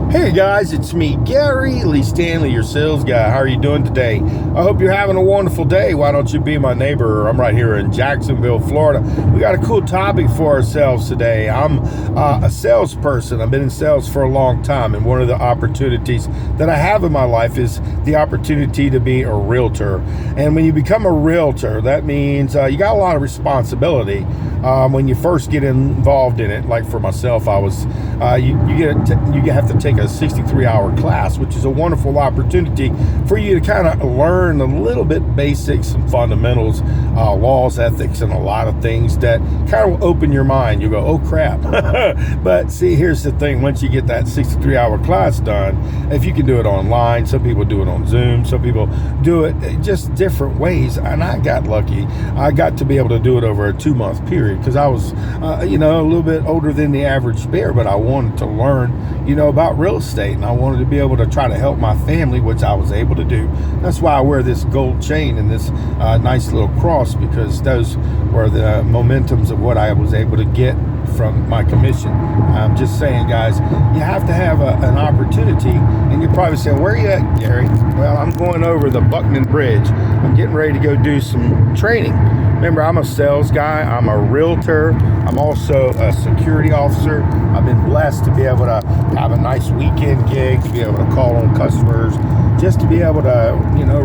Hey guys, it's me, Gary Lee Stanley, your sales guy. How are you doing today? I hope you're having a wonderful day. Why don't you be my neighbor? I'm right here in Jacksonville, Florida. We got a cool topic for ourselves today. I'm a salesperson. I've been in sales for a long time, and one of the opportunities that I have in my life is the opportunity to be a realtor. And when you become a realtor, that means you got a lot of responsibility when you first get involved in it. Like for myself, I was you have to take a 63-hour class, which is a wonderful opportunity for you to kind of learn a little bit basics and fundamentals, laws, ethics, and a lot of things that kind of open your mind. You go, oh crap. But see, here's the thing. Once you get that 63-hour class done, if you can do it online, some people do it on Zoom, some people do it just different ways. And I got lucky. I got to be able to do it over a 2-month period because I was, a little bit older than the average bear, but I wanted to learn, about real estate, and I wanted to be able to try to help my family, which I was able to do. That's why I wear this gold chain and this nice little cross, because those were the momentums of what I was able to get from my commission. I'm just saying, guys, you have to have an opportunity, and you're probably saying, where are you at, Gary? Well, I'm going over the Buckman Bridge. I'm getting ready to go do some training. Remember, I'm a sales guy. I'm a realtor. I'm also a security officer. I've been blessed to be able to have a nice weekend gig, to be able to call on customers, just to be able to,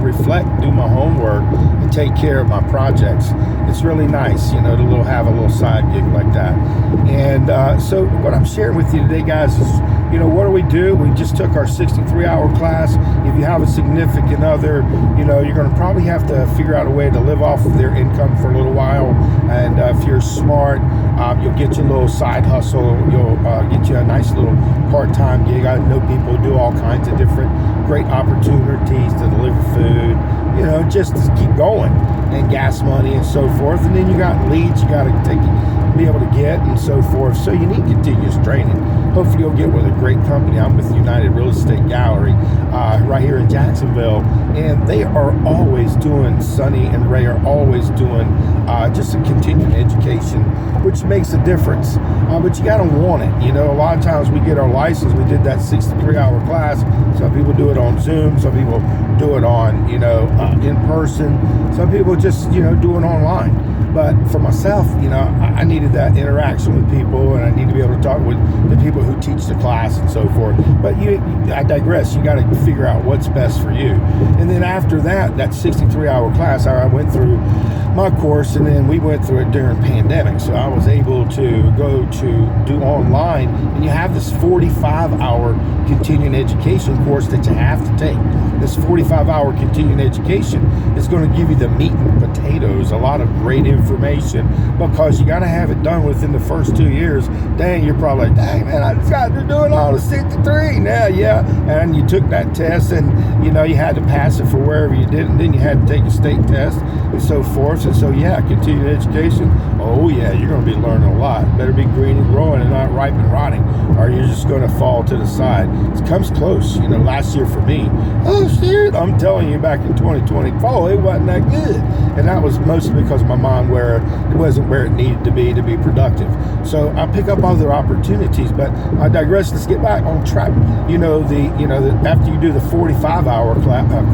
reflect, do my homework, and take care of my projects. It's really nice, to have a little side gig like that. And so what I'm sharing with you today, guys, is, what do? We just took our 63-hour class. If you have a significant other, you're going to probably have to figure out a way to live off of their income for a little while. And if you're smart, you'll get your little side hustle. You'll get you a nice little part-time gig. I know people do all kinds of different great opportunities to deliver food, just to keep going, and gas money and so forth. And then you got leads you got to be able to get and so forth. So you need continuous training. Hopefully you'll get with a great company. I'm with United Real Estate Gallery right here in Jacksonville, and they are always doing, Sonny and Ray are always doing just a continuing education, which makes a difference. But you got to want it. A lot of times we get our license, we did that 63-hour class. Some people do it on Zoom, some people do it on, in person. Some people just, do it online. But for myself, I needed that interaction with people, and I need to be able to talk with the people who teach the class and so forth. But I digress. You got to figure out what's best for you. And then after that 63-hour class, I went through my course, and then we went through it during pandemic. So I was able to go to do online, and you have this 45-hour continuing education course that you have to take. This 45-hour continuing education is going to give you the meat and potatoes, a lot of great information, because you got to have it done within the first 2 years. Dang, you're probably like, dang, man, I just got to doing all the 63. Now, yeah. And you took that test, and, you had to pass it for wherever you did, and then you had to take a state test and so forth. And so, yeah, continuing education. Oh, yeah, you're going to be learning a lot. Better be green and growing and not ripe and rotting, or you're just going to fall to the side. It comes close. Last year for me, oh, shit, I'm telling you, back in 2024, it wasn't that good. And that was mostly because my mind wasn't where it needed to be productive. So I pick up other opportunities, but I digress. Let's get back on track. After you do the 45-hour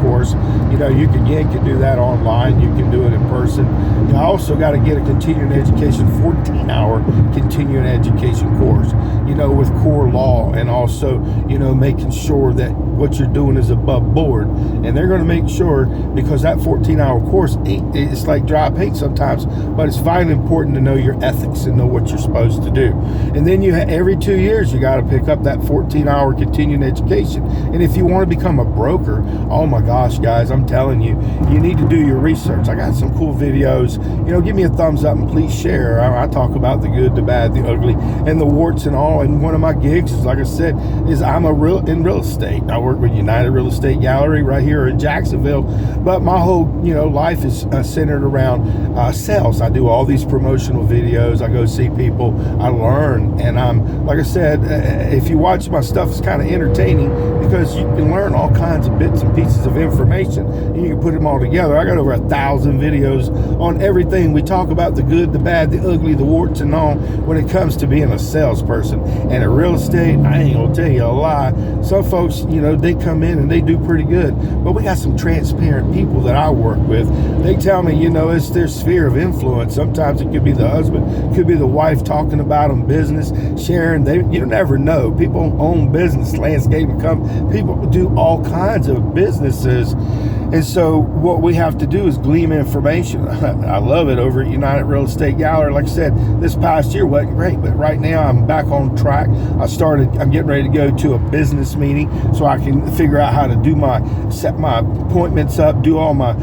course, you can do that online. You can do it in person. You also got to get a continuing education 14-hour continuing education course, with core law, and also, making sure that what you're doing is above board. And they're going to make sure, because that 14-hour course, it's like dry paint sometimes, but it's vitally important to know your ethics and know what you're supposed to do. And then every 2 years, you got to pick up that 14-hour continuing education. And if you want to become a broker, oh my gosh, guys, I'm telling you, you need to do your research. I got some cool videos. Give me a thumbs up and please share. I talk about the good, the bad, the ugly, and the warts and all. And one of my gigs is, like I said, I'm in real estate. I work with United Real Estate Gallery right here in Jacksonville. But my whole, life is centered around sales. I do all these promotional videos. I go see people. I learn, and like I said, if you watch my stuff, it's kind of entertaining because you can learn all kinds of bits and pieces of information, and you can put them all together. I got over 1,000 videos on everything. We talk about the good, the bad, the ugly, the warts and all when it comes to being a salesperson. And in real estate, I ain't gonna tell you a lie. Some folks, they come in and they do pretty good, but we got some transparent people that I work with. They tell me, it's their sphere of influence. Sometimes it could be the husband, could be the wife talking about them business, sharing. You never know. People own business, landscaping company. People do all kinds of businesses. And so what we have to do is glean information. I love it over at United Real Estate Gallery. Like I said, this past year wasn't great, but right now I'm back on track. I'm getting ready to go to a business meeting so I can figure out how to set my appointments up, do all my,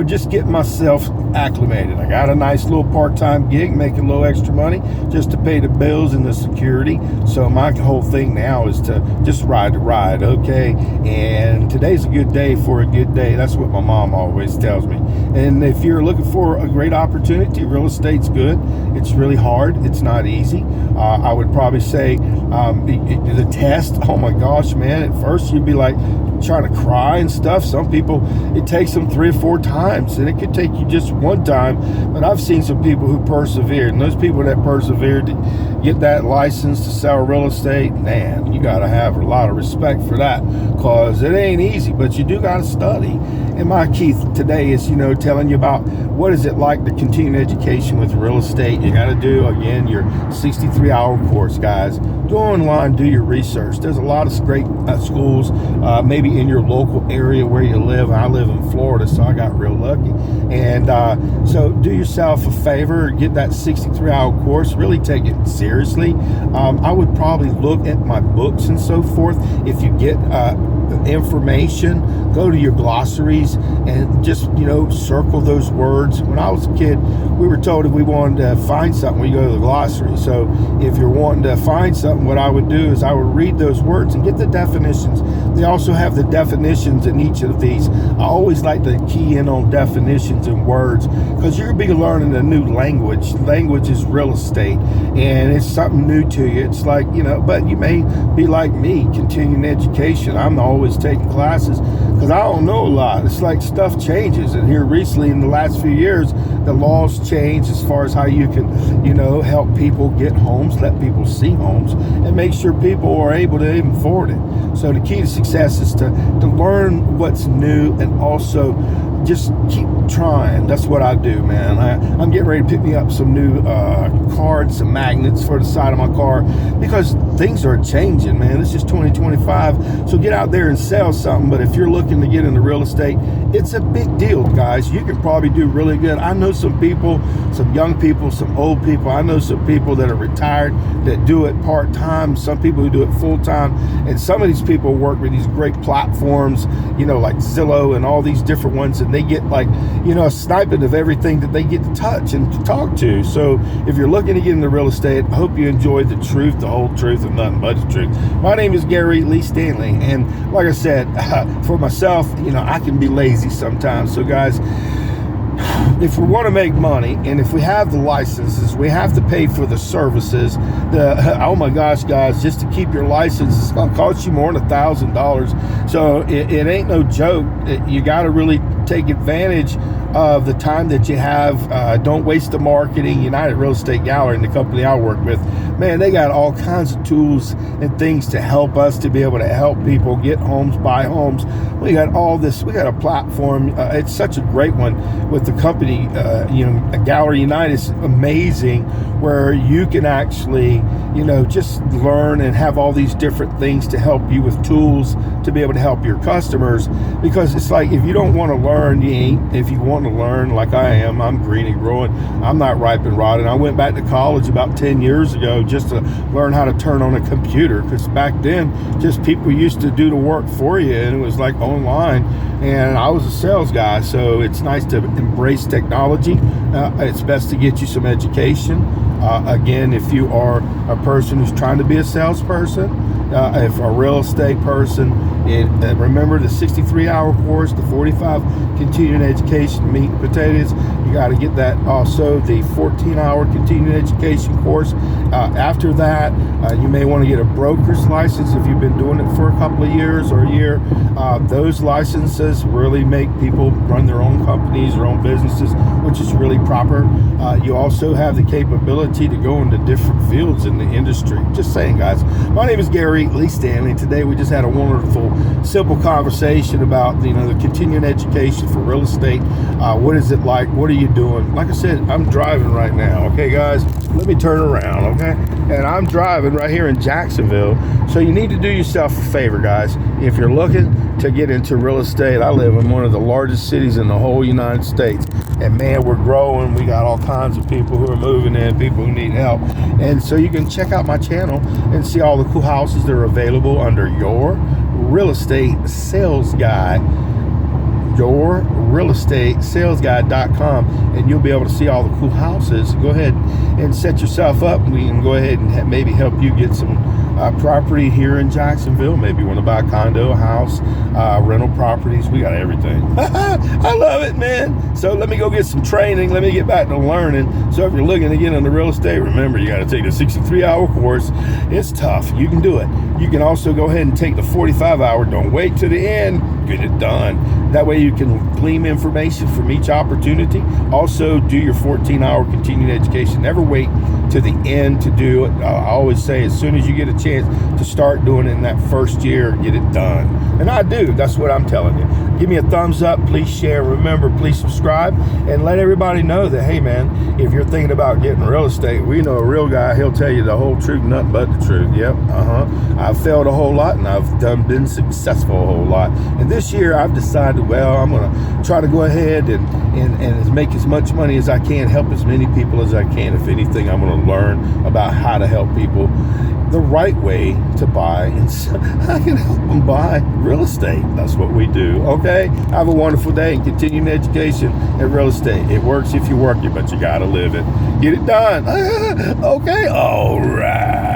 just get myself acclimated. I got a nice little part-time gig, making a little extra money just to pay the bills and the security. So my whole thing now is to just ride the ride, okay? And today's a good day for a good day. That's what my mom always tells me. And if you're looking for a great opportunity, real estate's good. It's really hard. It's not easy. I would probably say the test, oh my gosh, man, at first you'd be like trying to cry and stuff. Some people, it takes them 3 or 4 times, and it could take you just one time. But I've seen some people who persevered, and those people that persevered to get that license to sell real estate, man, you got to have a lot of respect for that, because it ain't easy, but you do got to study. And my key today is, telling you about what is it like to continue education with real estate. You got to do, again, your 63-hour course, guys. Go online, do your research. There's a lot of great schools, maybe in your local area where you live. I live in Florida, so I got real lucky. And so do yourself a favor, get that 63-hour course, really take it seriously. I would probably look at my books and so forth. If you get information, go to your glossaries and just circle those words. When I was a kid, we were told if we wanted to find something, we go to the glossary. So if you're wanting to find something, what I would do is I would read those words and get the definitions. They also have the definitions in each of these. I always like to key in on definitions and words, because you're going to be learning a new language. Language is real estate, and it's something new to you. It's like, but you may be like me, continuing education. I'm always taking classes because I don't know a lot. It's like stuff changes, and here recently in the last few years, the laws change as far as how you can, help people get homes, let people see homes, and make sure people are able to even afford it. So the key to success is to learn what's new and also just keep trying. That's what I do, man. I'm getting ready to pick me up some new cards, some magnets for the side of my car, because things are changing, man. It's just 2025, so get out there and sell something. But if you're looking to get into real estate, it's a big deal, guys. You can probably do really good. I know some people, some young people, some old people. I know some people that are retired that do it part-time, some people who do it full-time, and some of these people work with these great platforms, like Zillow and all these different ones, and they get like, a snippet of everything that they get to touch and to talk to. So if you're looking to get into real estate, I hope you enjoy the truth, the whole truth, and nothing but the truth. My name is Gary Lee Stanley, and like I said, for myself, I can be lazy sometimes. So guys, if we want to make money, and if we have the licenses, we have to pay for the services. Oh my gosh, guys, just to keep your license, it's going to cost you more than $1,000. So it ain't no joke. You got to really take advantage of the time that you have. Don't waste the marketing. United Real Estate Gallery, and the company I work with, man, they got all kinds of tools and things to help us to be able to help people get homes, buy homes. We got all this. We got a platform. It's such a great one with the company. Gallery United is amazing, where you can actually, just learn and have all these different things to help you with tools to be able to help your customers. Because it's like, if you don't want to learn, you ain't. If you want to learn, like I am, I'm green and growing. I'm not ripe and rotted. I went back to college about 10 years ago just to learn how to turn on a computer, because back then, just people used to do the work for you, and it was like online. And I was a sales guy, so it's nice to embrace technology. It's best to get you some education. Again, if you are a person who's trying to be a salesperson, if a real estate person. Remember the 63-hour course, the 45 continuing education, meat and potatoes. You got to get that. Also, the 14-hour continuing education course. After that, you may want to get a broker's license if you've been doing it for a couple of years or a year. Those licenses really make people run their own companies, their own businesses, which is really proper. You also have the capability to go into different fields in the industry. Just saying, guys. My name is Gary Lee Stanley. Today we just had a wonderful, simple conversation about the continuing education for real estate. What is it like? What are you doing? Like I said, I'm driving right now. Okay, guys, let me turn around. Okay, and I'm driving right here in Jacksonville. So you need to do yourself a favor, guys. If you're looking to get into real estate, I live in one of the largest cities in the whole United States, and man, we're growing. We got all kinds of people who are moving in, people who need help, and so you can check out my channel and see all the cool houses that are available under Your Real Estate Sales Guide, yourrealestatesalesguide.com, and you'll be able to see all the cool houses. Go ahead and set yourself up. We can go ahead and maybe help you get some property here in Jacksonville. Maybe you want to buy a condo, a house, rental properties. We got everything. I love it, man. So let me go get some training. Let me get back to learning. So if you're looking to get into real estate, remember, you got to take the 63-hour course. It's tough. You can do it. You can also go ahead and take the 45-hour. Don't wait to the end. Get it done. That way you can glean information from each opportunity. Also, do your 14-hour continuing education. Never wait to the end to do it. I always say, as soon as you get a chance to start doing it in that first year, get it done. And I do. That's what I'm telling you. Give me a thumbs up. Please share. Remember, please subscribe and let everybody know that, hey, man, if you're thinking about getting real estate, we know a real guy. He'll tell you the whole truth, nothing but the truth. Yep. I've failed a whole lot, and I've been successful a whole lot. And this year, I've decided, well, I'm going to try to go ahead and make as much money as I can, help as many people as I can. If anything, I'm going to learn about how to help people the right way to buy, and I can help them buy real estate. That's what we do. Okay, have a wonderful day and continuing education in real estate. It works if you work it, but you got to live it. Get it done. Okay, all right.